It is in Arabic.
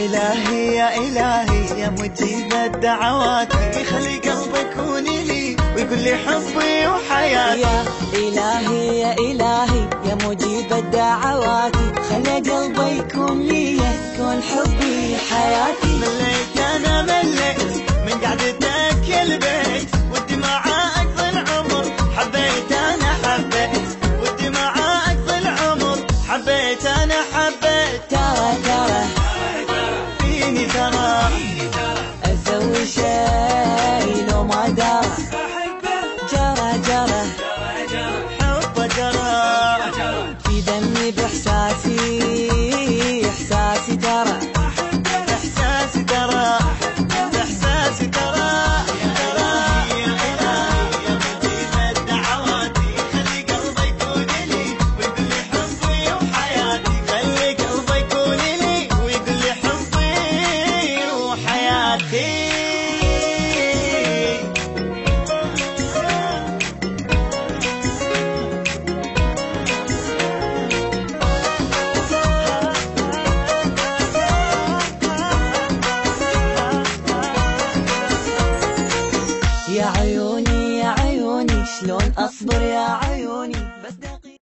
إلهي يا إلهي يا مجيب الدعوات، يخلي قلبي يكون لي ويقول لي حبي وحياتي. يا إلهي يا إلهي يا مجيب الدعوات، خلي قلبي يكون لي يكون حبي حياتي. مليت أنا مليت من قعدتك البيت، ودي معاك ظل العمر حبيت أنا حبيت، ودي معاك ظل العمر حبيت أنا حبيت. ترى فيني ترى أسوي شي لو ما دار، جرى حب جرى في دمي بإحساسي ترى، إحساسي ترى إحساسي ترى. يا إلهي يا مجيب الدعوات، خلي قلبي يكون لي ويقول لي حبي وحياتي، خلي قلبي يكون لي ويقول لي حبي وحياتي. يا عيوني شلون أصبر